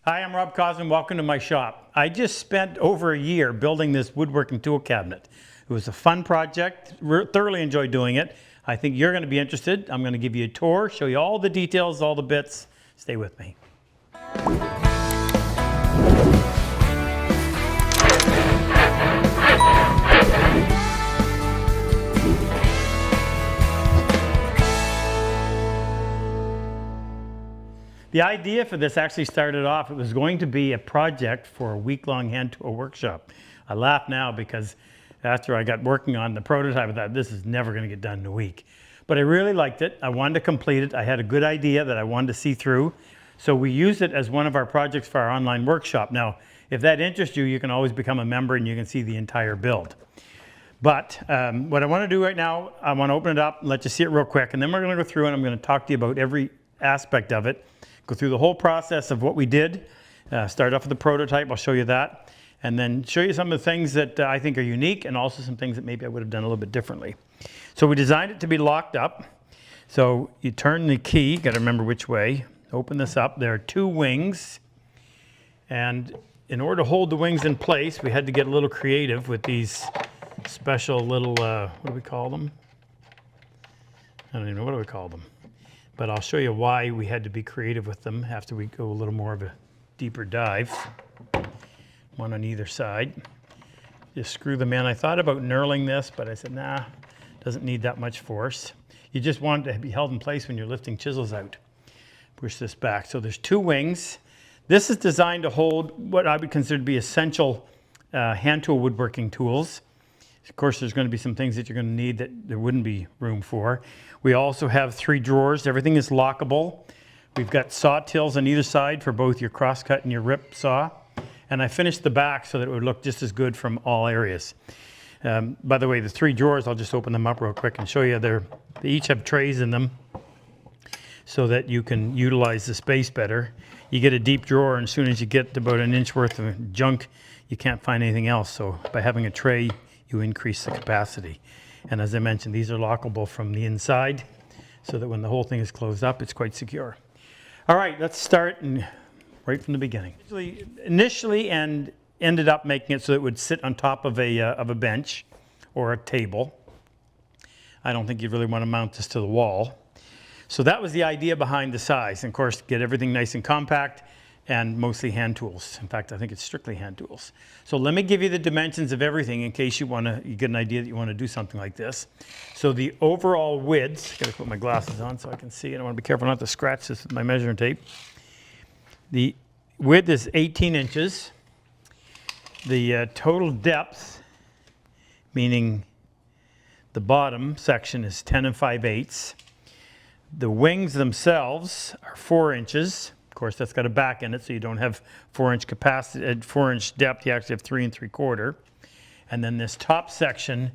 Hi, I'm Rob Cosman. Welcome to my shop. I just spent over a year building this woodworking tool cabinet. It was a fun project. Thoroughly enjoyed doing it. I think you're going to be interested. I'm going to give you a tour, show you all the details, all the bits. Stay with me. The idea for this actually started off, it was going to be a project for a week-long hand tool workshop. I laugh now because after I got working on the prototype, I thought this is never going to get done in a week. But I really liked it. I wanted to complete it. I had a good idea that I wanted to see through. So we used it as one of our projects for our online workshop. Now, if that interests you, you can always become a member and you can see the entire build. But what I want to do right now, I want to open it up and let you see it real quick. And then we're going to go through and I'm going to talk to you about every aspect of it. Go through the whole process of what we did. Start off with the prototype, I'll show you that. And then show you some of the things that I think are unique and also some things that maybe I would have done a little bit differently. So we designed it to be locked up. So you turn the key, got to remember which way. Open this up, there are two wings. And in order to hold the wings in place, we had to get a little creative with these special little, what do we call them? I don't even know, what do we call them? But I'll show you why we had to be creative with them after we go a little more of a deeper dive. One on either side. Just screw them in. I thought about knurling this, but I said, nah, doesn't need that much force. You just want it to be held in place when you're lifting chisels out. Push this back. So there's two wings. This is designed to hold what I would consider to be essential hand tool woodworking tools. Of course, there's going to be some things that you're going to need that there wouldn't be room for. We also have 3 drawers. Everything is lockable. We've got saw tills on either side for both your crosscut and your rip saw. And I finished the back so that it would look just as good from all areas. By the way, the 3 drawers, I'll just open them up real quick and show you. They each have trays in them so that you can utilize the space better. You get a deep drawer, and as soon as you get about an inch worth of junk, you can't find anything else. So by having a tray, you increase the capacity. And as I mentioned, these are lockable from the inside so that when the whole thing is closed up, it's quite secure. All right, let's start and right from the beginning. Initially and ended up making it so it would sit on top of a bench or a table. I don't think you'd really want to mount this to the wall. So that was the idea behind the size. And of course, get everything nice and compact and mostly hand tools. In fact, I think it's strictly hand tools. So let me give you the dimensions of everything in case you get an idea that you want to do something like this. So the overall width, got to put my glasses on so I can see, and I want to be careful not to scratch this with my measuring tape. The width is 18 inches. The total depth, meaning the bottom section, is 10 5/8. The wings themselves are 4 inches. Of course, that's got a back in it, so you don't have 4-inch capacity, 4-inch depth. You actually have 3 3/4. And then this top section,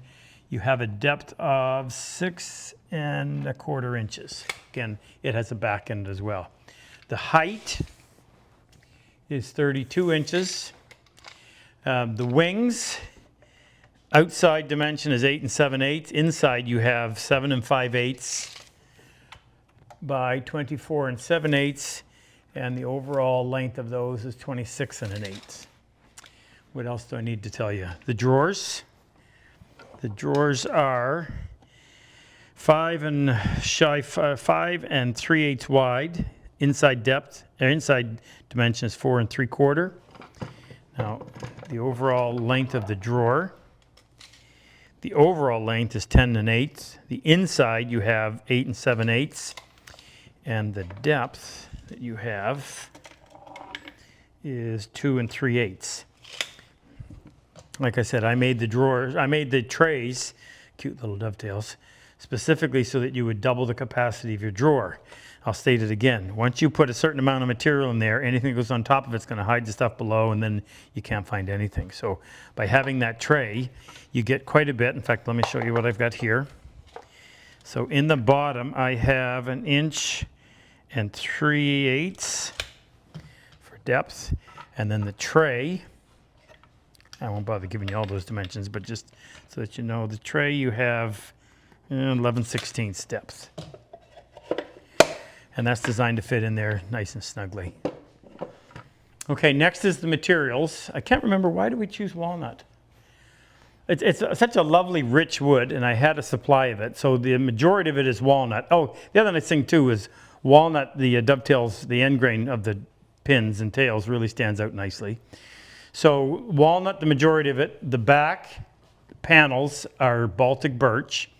you have a depth of 6 1/4 inches. Again, it has a back in it as well. The height is 32 inches. The wings, outside dimension is 8 7/8. Inside, you have 7 5/8 by 24 7/8. And the overall length of those is 26 1/8. What else do I need to tell you? The drawers. The drawers are 5 3/8 wide. Inside depth, or inside dimension is 4 3/4. Now, the overall length of the drawer. The overall length is 10 1/8. The inside you have 8 7/8. And the depth that you have is 2 3/8. Like I said, I made the trays, cute little dovetails, specifically so that you would double the capacity of your drawer. I'll state it again. Once you put a certain amount of material in there, anything that goes on top of it's going to hide the stuff below, and then you can't find anything. So by having that tray, you get quite a bit. In fact, let me show you what I've got here. So in the bottom, I have 1 3/8 for depth, and then the tray, I won't bother giving you all those dimensions, but just so that you know, the tray you have 11 16 depth, and that's designed to fit in there nice and snugly. Okay, next is the materials. I can't remember, why did we choose walnut? It's such a lovely, rich wood, and I had a supply of it. So the majority of it is walnut. Oh, the other nice thing too is walnut, the dovetails, the end grain of the pins and tails really stands out nicely. So walnut, the majority of it. The back panels are Baltic birch.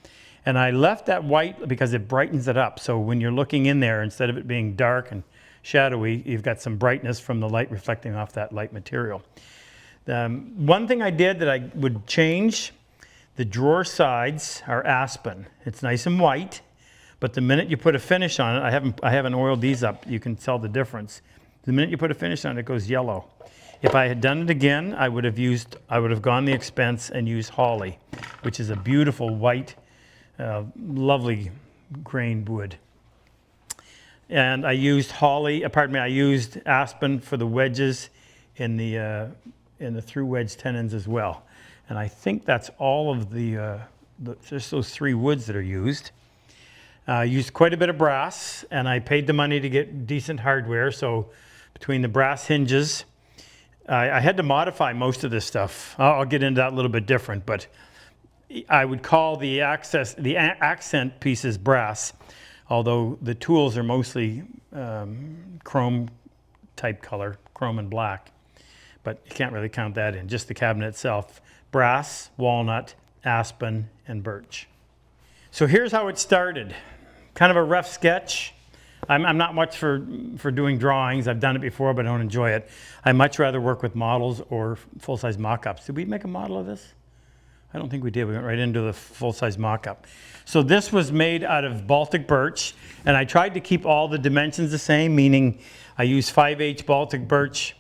And I left that white because it brightens it up. So when you're looking in there, instead of it being dark and shadowy, you've got some brightness from the light reflecting off that light material. One thing I did that I would change, the drawer sides are aspen. It's nice and white, but the minute you put a finish on it, I haven't oiled these up, you can tell the difference. The minute you put a finish on it, it goes yellow. If I had done it again, I would have gone the expense and used holly, which is a beautiful white, lovely grained wood. And I used I used aspen for the wedges in the through wedge tenons as well. And I think that's all of just those 3 woods that are used. I used quite a bit of brass, and I paid the money to get decent hardware. So between the brass hinges, I had to modify most of this stuff. I'll get into that a little bit different, but I would call the accent pieces brass, although the tools are mostly chrome type color, chrome and black. But you can't really count that in, just the cabinet itself. Brass, walnut, aspen, and birch. So here's how it started. Kind of a rough sketch. I'm not much for doing drawings. I've done it before, but I don't enjoy it. I much rather work with models or full-size mock-ups. Did we make a model of this? I don't think we did. We went right into the full-size mock-up. So this was made out of Baltic birch, and I tried to keep all the dimensions the same, meaning I used 5/8 Baltic birch,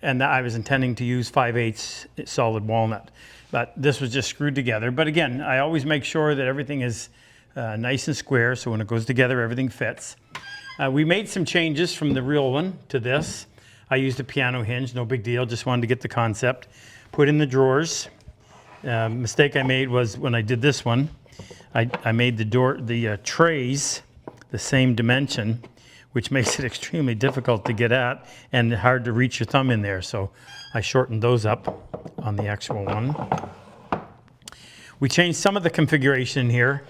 and I was intending to use 5/8 solid walnut. But this was just screwed together. But again, I always make sure that everything is nice and square, so when it goes together, everything fits. We made some changes from the real one to this. I used a piano hinge, no big deal, just wanted to get the concept. Put in the drawers. Mistake I made was when I did this one, I made the trays the same dimension, which makes it extremely difficult to get at and hard to reach your thumb in there. So I shortened those up on the actual one. We changed some of the configuration here.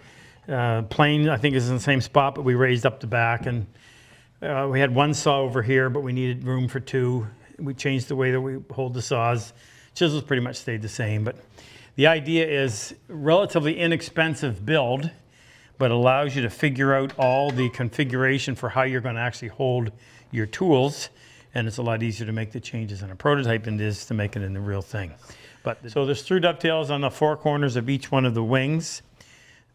Plane, I think, is in the same spot, but we raised up the back, and we had 1 saw over here, but we needed room for 2. We changed the way that we hold the saws. Chisels pretty much stayed the same, but the idea is relatively inexpensive build, but allows you to figure out all the configuration for how you're going to actually hold your tools, and it's a lot easier to make the changes in a prototype than it is to make it in the real thing. So there's through dovetails on the 4 corners of each one of the wings.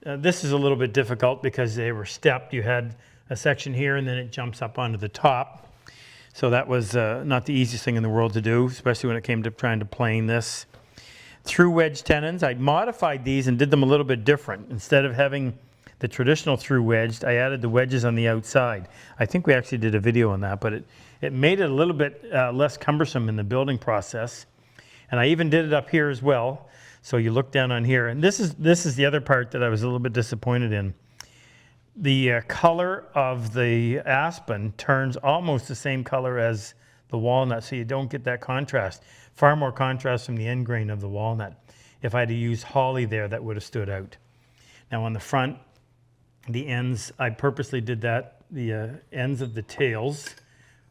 This is a little bit difficult because they were stepped. You had a section here, and then it jumps up onto the top. So that was not the easiest thing in the world to do, especially when it came to trying to plane this. Through wedge tenons, I modified these and did them a little bit different. Instead of having the traditional through wedged, I added the wedges on the outside. I think we actually did a video on that, but it made it a little bit less cumbersome in the building process. And I even did it up here as well. So you look down on here, and this is the other part that I was a little bit disappointed in. The color of the aspen turns almost the same color as the walnut, so you don't get that contrast. Far more contrast from the end grain of the walnut. If I had to use holly there, that would have stood out. Now on the front, the ends, I purposely did that. The ends of the tails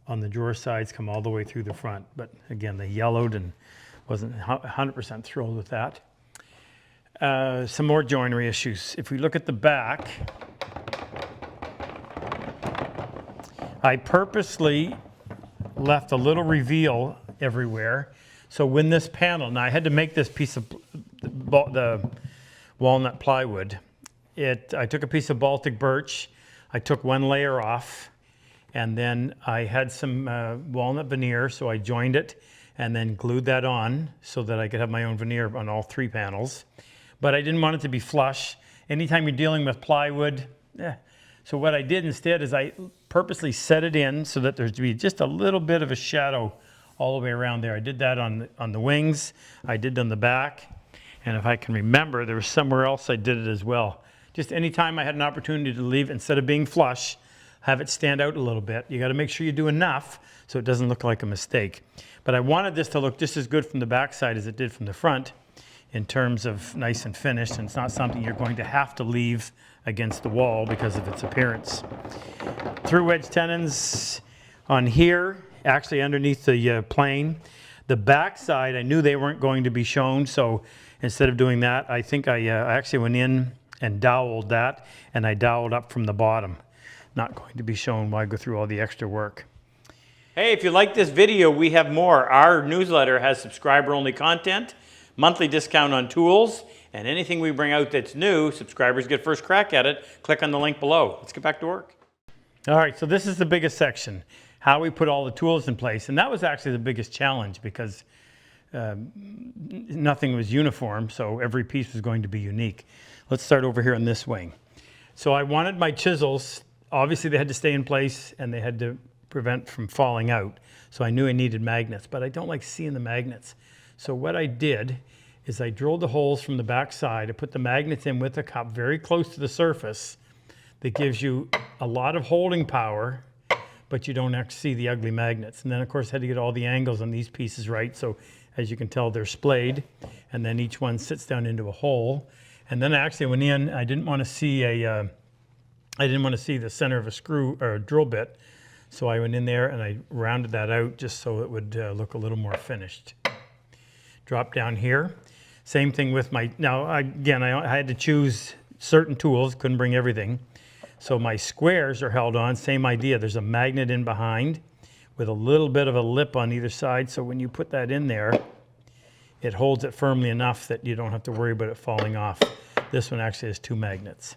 on the drawer sides come all the way through the front, but again, they yellowed and wasn't 100% thrilled with that. Some more joinery issues. If we look at the back, I purposely left a little reveal everywhere. So when this panel, now I had to make this piece of the walnut plywood. I took a piece of Baltic birch, I took 1 layer off, and then I had some walnut veneer, so I joined it and then glued that on so that I could have my own veneer on all 3 panels. But I didn't want it to be flush. Anytime you're dealing with plywood, So what I did instead is I purposely set it in so that there's to be just a little bit of a shadow all the way around there. I did that on the wings, I did on the back, and if I can remember, there was somewhere else I did it as well. Just anytime I had an opportunity to leave, instead of being flush, have it stand out a little bit. You got to make sure you do enough so it doesn't look like a mistake. But I wanted this to look just as good from the back side as it did from the front in terms of nice and finished, and it's not something you're going to have to leave against the wall because of its appearance. Through wedge tenons on here, actually underneath the plane. The back side, I knew they weren't going to be shown, so instead of doing that, I think I actually went in and doweled that, and I doweled up from the bottom. Not going to be shown. Why go through all the extra work? Hey, if you like this video, we have more. Our newsletter has subscriber-only content, monthly discount on tools, and anything we bring out that's new, subscribers get first crack at it. Click on the link below. Let's get back to work. All right, so this is the biggest section, how we put all the tools in place. And that was actually the biggest challenge because nothing was uniform, so every piece was going to be unique. Let's start over here on this wing. So I wanted my chisels, obviously they had to stay in place and they had to prevent from falling out. So I knew I needed magnets, but I don't like seeing the magnets. So what I did is I drilled the holes from the back side. I put the magnets in with a cup very close to the surface. That gives you a lot of holding power, but you don't actually see the ugly magnets. And then of course I had to get all the angles on these pieces right. So as you can tell, they're splayed, and then each one sits down into a hole. And then I actually went in, I didn't want to see the center of a screw or a drill bit. So I went in there and I rounded that out just so it would look a little more finished. Drop down here. Same thing with my, now again, I had to choose certain tools, couldn't bring everything. So my squares are held on, same idea. There's a magnet in behind with a little bit of a lip on either side. So when you put that in there, it holds it firmly enough that you don't have to worry about it falling off. This one actually has 2 magnets.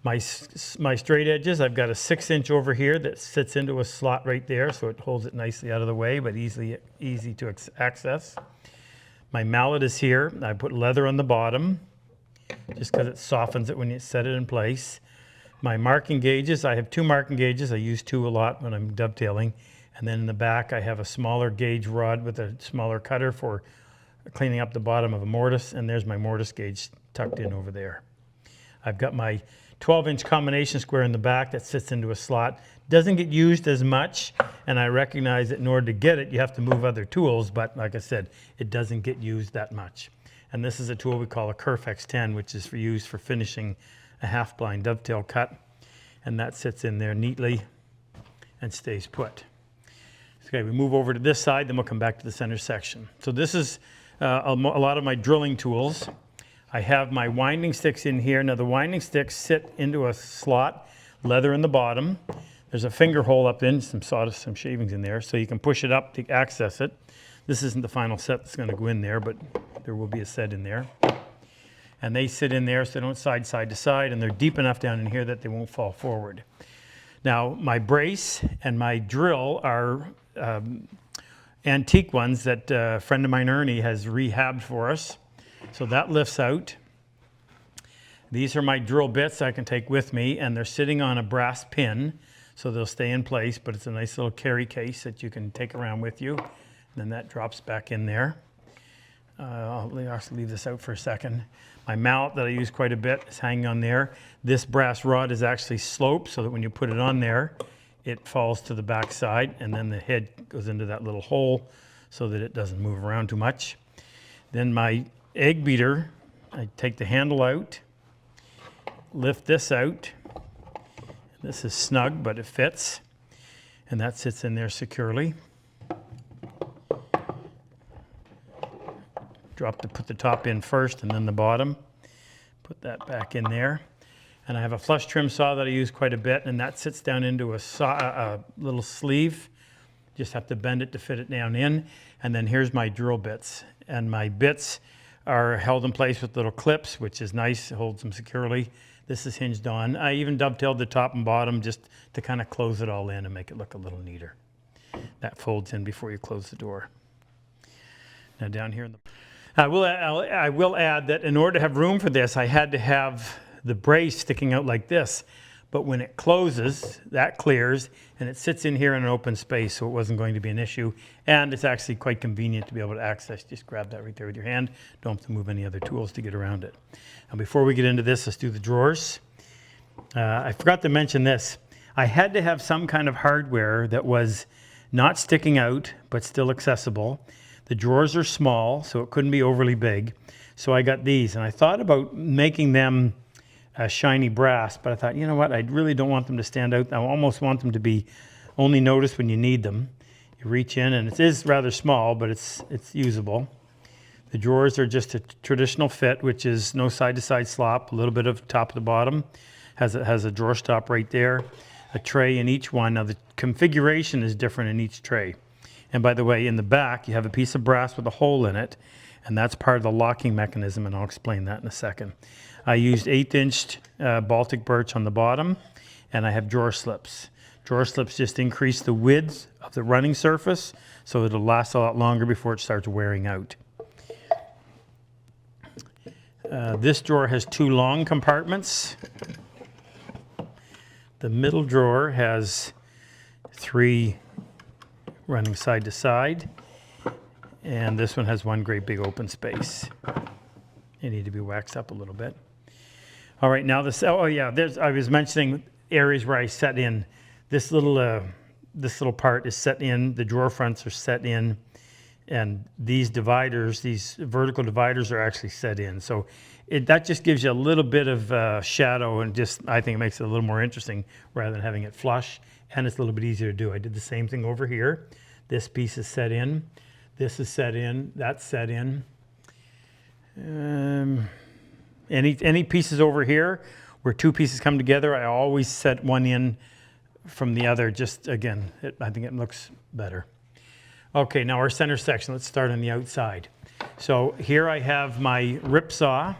My straight edges, I've got a 6-inch over here that sits into a slot right there. So it holds it nicely out of the way, but easy to access. My mallet is here. I put leather on the bottom just because it softens it when you set it in place. My marking gauges, I have 2 marking gauges. I use 2 a lot when I'm dovetailing. And then in the back, I have a smaller gauge rod with a smaller cutter for cleaning up the bottom of a mortise. And there's my mortise gauge tucked in over there. I've got my 12-inch combination square in the back that sits into a slot. Doesn't get used as much, and I recognize that in order to get it, you have to move other tools. But like I said, it doesn't get used that much. And this is a tool we call a Kerf X10, which is used for finishing a half-blind dovetail cut, and that sits in there neatly and stays put. Okay, we move over to this side, then we'll come back to the center section. So this is a lot of my drilling tools. I have my winding sticks in here. Now the winding sticks sit into a slot, leather in the bottom. There's a finger hole up in, some sawdust, some shavings in there, so you can push it up to access it. This isn't the final set that's going to go in there, but there will be a set in there. And they sit in there so they don't side to side, and they're deep enough down in here that they won't fall forward. Now, my brace and my drill are antique ones that a friend of mine, Ernie, has rehabbed for us. So that lifts out. These are my drill bits I can take with me, and they're sitting on a brass pin, so they'll stay in place, but it's a nice little carry case that you can take around with you. And then that drops back in there. I'll also leave this out for a second. My mallet that I use quite a bit is hanging on there. This brass rod is actually sloped so that when you put it on there, it falls to the back side, and then the head goes into that little hole so that it doesn't move around too much. Then my egg beater, I take the handle out, lift this out. This is snug, but it fits, and that sits in there securely. Put the top in first and then the bottom. Put that back in there. And I have a flush trim saw that I use quite a bit, and that sits down into a little sleeve. Just have to bend it to fit it down in. And then here's my drill bits. And my bits are held in place with little clips, which is nice. It holds them securely. This is hinged on. I even dovetailed the top and bottom just to kind of close it all in and make it look a little neater. That folds in before you close the door. Now down here in the... I will add that in order to have room for this, I had to have the brace sticking out like this. But when it closes, that clears, and it sits in here in an open space, so it wasn't going to be an issue. And it's actually quite convenient to be able to access. Just grab that right there with your hand. Don't have to move any other tools to get around it. Now, before we get into this, let's do the drawers. I forgot to mention this. I had to have some kind of hardware that was not sticking out, but still accessible. The drawers are small, so it couldn't be overly big. So I got these, and I thought about making them shiny brass, but I thought, you know what, I really don't want them to stand out. I almost want them to be only noticed when you need them. You reach in, and it is rather small, but it's usable. The drawers are just a traditional fit, which is no side-to-side slop, a little bit of top to bottom. Has a drawer stop right there, a tray in each one. Now the configuration is different in each tray. And by the way, in the back, you have a piece of brass with a hole in it, and that's part of the locking mechanism, and I'll explain that in a second. I used 1/8" Baltic birch on the bottom, and I have drawer slips. Drawer slips just increase the width of the running surface, so it'll last a lot longer before it starts wearing out. This drawer has 2 long compartments. The middle drawer has 3 running side to side, and this one has 1 great big open space. They need to be waxed up a little bit. All right, now this. Oh yeah, I was mentioning areas where I set in. This little part is set in. The drawer fronts are set in, and these dividers, these vertical dividers, are actually set in. So that just gives you a little bit of shadow, and just I think it makes it a little more interesting rather than having it flush. And it's a little bit easier to do. I did the same thing over here. This piece is set in. This is set in. That's set in. Any pieces over here where 2 pieces come together, I always set one in from the other. Just again, I think it looks better. Okay, now our center section. Let's start on the outside. So here I have my rip saw,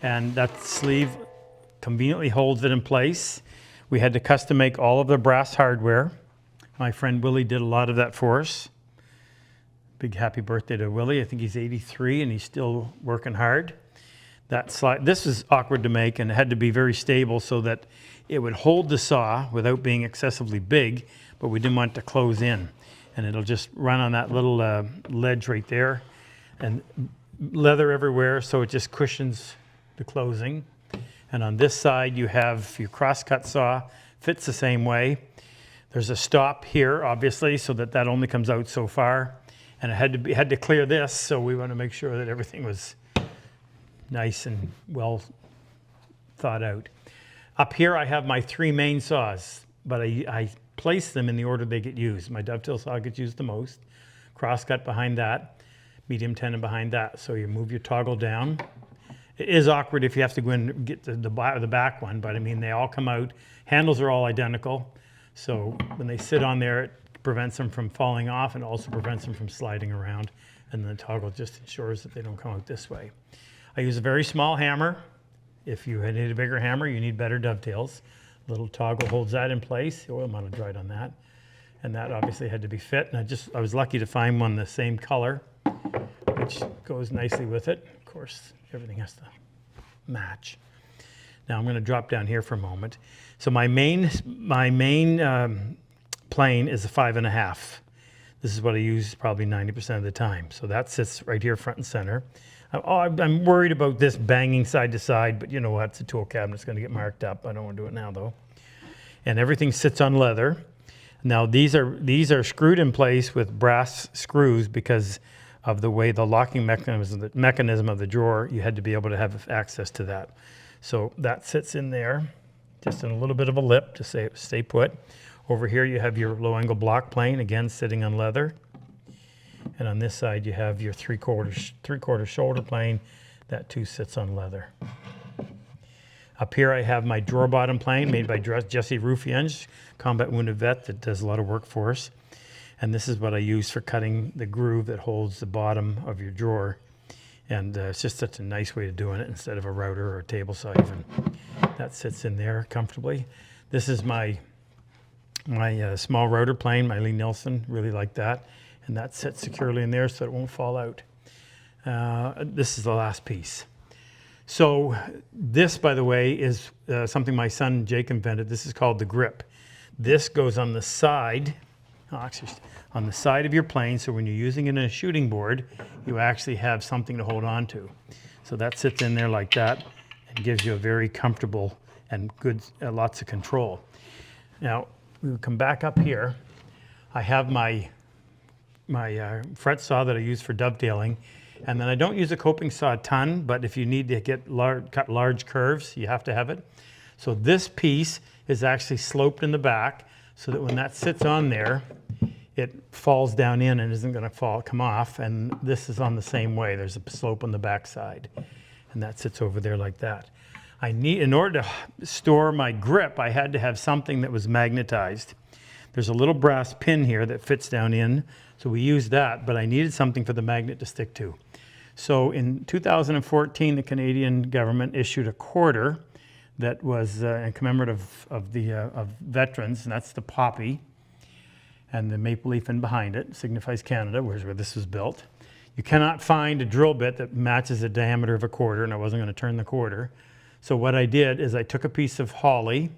and that sleeve conveniently holds it in place. We had to custom make all of the brass hardware. My friend Willie did a lot of that for us. Big happy birthday to Willie. I think he's 83 and he's still working hard. This is awkward to make, and it had to be very stable so that it would hold the saw without being excessively big, but we didn't want it to close in. And it'll just run on that little ledge right there, and leather everywhere, so it just cushions the closing. And on this side you have your crosscut saw, fits the same way. There's a stop here, obviously, so that only comes out so far. And it had to clear this, so we want to make sure that everything was nice and well thought out. Up here I have my 3 main saws, but I place them in the order they get used. My dovetail saw gets used the most, crosscut behind that, medium tenon behind that. So you move your toggle down. It is awkward if you have to go in and get the back one, but I mean, they all come out. Handles are all identical, so when they sit on there, it prevents them from falling off and also prevents them from sliding around. And the toggle just ensures that they don't come out this way. I use a very small hammer. If you need a bigger hammer, you need better dovetails. Little toggle holds that in place. The oil might have dried on that. And that obviously had to be fit. And I was lucky to find one the same color, which goes nicely with it. Of course, everything has to match. Now I'm going to drop down here for a moment. So my main plane is a 5.5. This is what I use probably 90% of the time. So that sits right here front and center. I'm worried about this banging side to side, but you know what? It's a tool cabinet. It's going to get marked up. I don't want to do it now, though. And everything sits on leather. Now these are screwed in place with brass screws because of the way the locking mechanism of the drawer. You had to be able to have access to that. So that sits in there, just in a little bit of a lip to stay put. Over here you have your low angle block plane, again sitting on leather. And on this side you have your three-quarter shoulder plane. That too sits on leather. Up here I have my drawer bottom plane made by Jesse Rufienge, combat wounded vet that does a lot of work for us. And this is what I use for cutting the groove that holds the bottom of your drawer. And it's just such a nice way of doing it instead of a router or a table saw even. That sits in there comfortably. This is my small router plane, my Lee Nielsen, really like that. And that sits securely in there so it won't fall out. This is the last piece. So this, by the way, is something my son Jake invented. This is called the grip. This goes on the side, on the side of your plane, so when you're using it in a shooting board, you actually have something to hold on to. So that sits in there like that and gives you a very comfortable and good, lots of control. Now, we would come back up here. I have my fret saw that I use for dovetailing. And then I don't use a coping saw a ton, but if you need to cut large curves, you have to have it. So this piece is actually sloped in the back so that when that sits on there, it falls down in and isn't going to come off. And this is on the same way. There's a slope on the back side, and that sits over there like that. In order to store my grip, I had to have something that was magnetized. There's a little brass pin here that fits down in, so we used that, but I needed something for the magnet to stick to. So in 2014, the Canadian government issued a quarter that was commemorative of veterans, and that's the poppy, and the maple leaf in behind it signifies Canada, where this was built. You cannot find a drill bit that matches the diameter of a quarter, and I wasn't going to turn the quarter. So what I did is I took a piece of holly,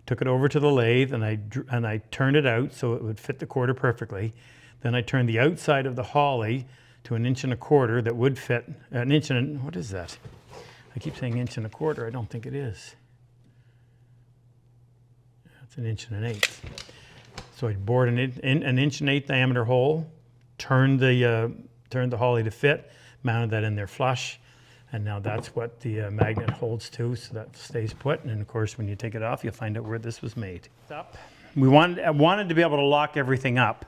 took it over to the lathe, and I turned it out so it would fit the quarter perfectly. Then I turned the outside of the holly to 1 1/4 inch that would fit an inch and what is that? I keep saying 1 1/4 inch. I don't think it is. It's 1 1/8 inch. So I bored an 1 1/8 inch diameter hole, turned the holly to fit, mounted that in there flush, and now that's what the magnet holds to, so that stays put. And of course, when you take it off, you'll find out where this was made. I wanted to be able to lock everything up.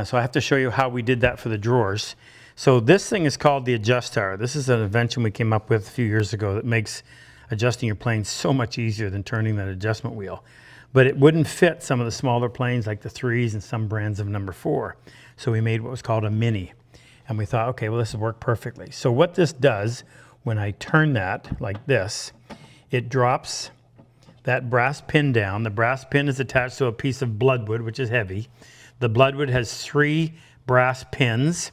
So I have to show you how we did that for the drawers. So this thing is called the adjustar. This is an invention we came up with a few years ago that makes adjusting your plane so much easier than turning that adjustment wheel. But it wouldn't fit some of the smaller planes like the 3s and some brands of number 4. So we made what was called a mini. And we thought, okay, well, this will work perfectly. So what this does, when I turn that like this, it drops that brass pin down. The brass pin is attached to a piece of bloodwood, which is heavy. The bloodwood has 3 brass pins,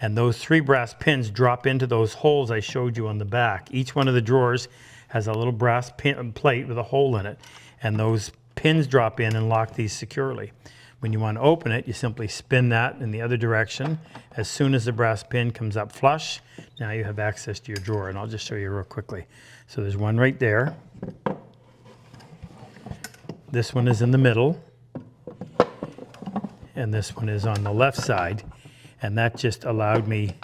and those 3 brass pins drop into those holes I showed you on the back. Each one of the drawers has a little brass plate with a hole in it, and those pins drop in and lock these securely. When you want to open it, you simply spin that in the other direction. As soon as the brass pin comes up flush, now you have access to your drawer, and I'll just show you real quickly. So there's one right there. This one is in the middle. And this one is on the left side, and that just allowed me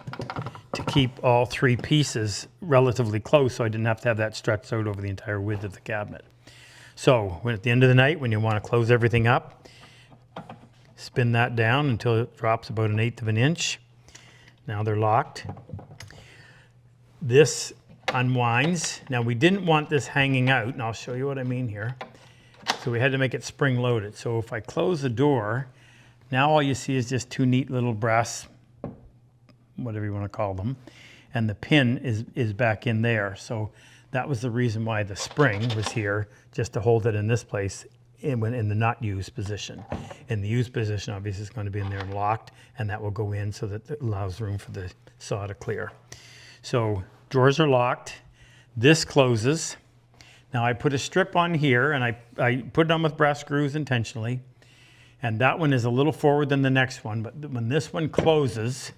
to keep all 3 pieces relatively close so I didn't have to have that stretched out over the entire width of the cabinet. So at the end of the night, when you want to close everything up, spin that down until it drops about 1/8 inch. Now they're locked. This unwinds. Now we didn't want this hanging out, and I'll show you what I mean here. So we had to make it spring loaded. So if I close the door, now all you see is just 2 neat little brass, whatever you want to call them, and the pin is back in there. So that was the reason why the spring was here, just to hold it in this place in the not used position. In the used position, obviously it's going to be in there and locked, and that will go in so that it allows room for the saw to clear. So drawers are locked. This closes. Now I put a strip on here, and I put it on with brass screws intentionally. And that one is a little forward than the next one, but when this one closes,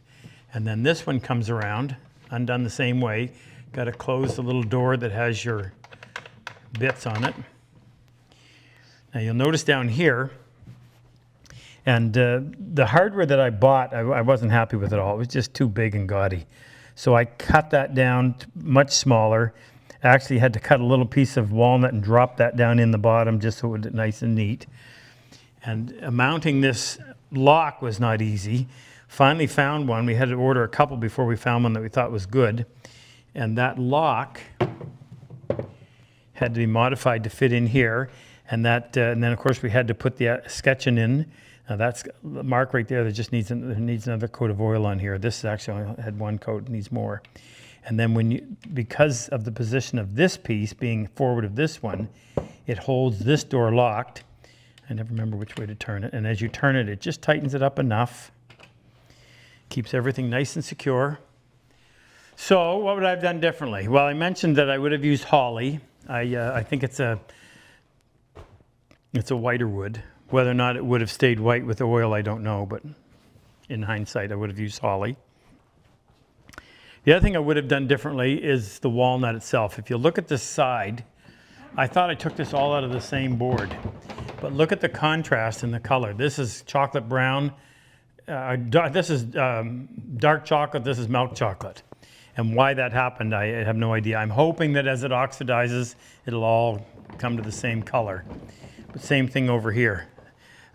and then this one comes around, undone the same way, got to close the little door that has your bits on it. Now you'll notice down here, and the hardware that I bought, I wasn't happy with it all. It was just too big and gaudy. So I cut that down to much smaller. I actually had to cut a little piece of walnut and drop that down in the bottom just so it would be nice and neat. And mounting this lock was not easy. Finally found one. We had to order a couple before we found one that we thought was good. And that lock had to be modified to fit in here. And then of course we had to put the sketching in. Now that's the mark right there that just needs another coat of oil on here. This actually only had 1 coat, needs more. And then because of the position of this piece being forward of this one, it holds this door locked. I never remember which way to turn it. And as you turn it, it just tightens it up enough. Keeps everything nice and secure. So what would I have done differently? Well, I mentioned that I would have used holly. I think it's a whiter wood. Whether or not it would have stayed white with the oil, I don't know. But in hindsight, I would have used holly. The other thing I would have done differently is the walnut itself. If you look at this side, I thought I took this all out of the same board. But look at the contrast in the color. This is chocolate brown. This is dark chocolate. This is milk chocolate. And why that happened, I have no idea. I'm hoping that as it oxidizes, it'll all come to the same color. But same thing over here.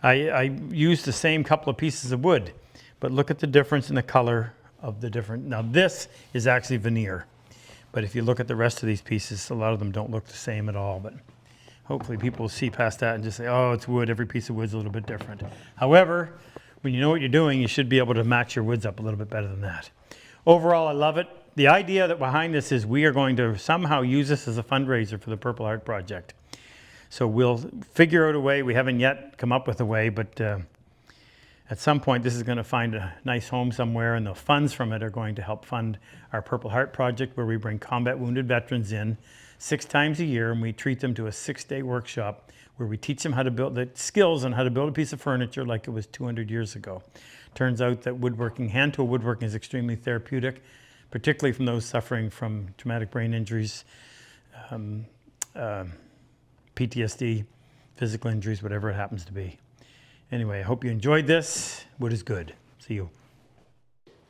I used the same couple of pieces of wood, but look at the difference in the color of the different. Now this is actually veneer, but if you look at the rest of these pieces, a lot of them don't look the same at all. But hopefully people will see past that and just say, oh, it's wood. Every piece of wood's a little bit different. However, when you know what you're doing, you should be able to match your woods up a little bit better than that. Overall, I love it. The idea that behind this is we are going to somehow use this as a fundraiser for the Purple Heart Project. So we'll figure out a way. We haven't yet come up with a way, but at some point this is going to find a nice home somewhere, and the funds from it are going to help fund our Purple Heart Project, where we bring combat wounded veterans in 6 times a year, and we treat them to a 6-day workshop where we teach them how to build the skills on how to build a piece of furniture like it was 200 years ago. Turns out that woodworking, hand tool woodworking, is extremely therapeutic, particularly from those suffering from traumatic brain injuries, PTSD, physical injuries, whatever it happens to be. Anyway, I hope you enjoyed this. Wood is good. See you.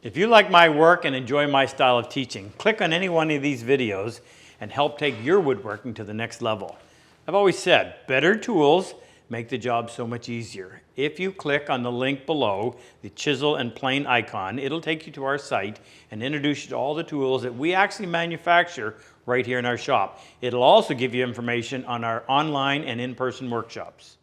If you like my work and enjoy my style of teaching, click on any one of these videos and help take your woodworking to the next level. I've always said, better tools make the job so much easier. If you click on the link below, the chisel and plane icon, it'll take you to our site and introduce you to all the tools that we actually manufacture right here in our shop. It'll also give you information on our online and in-person workshops.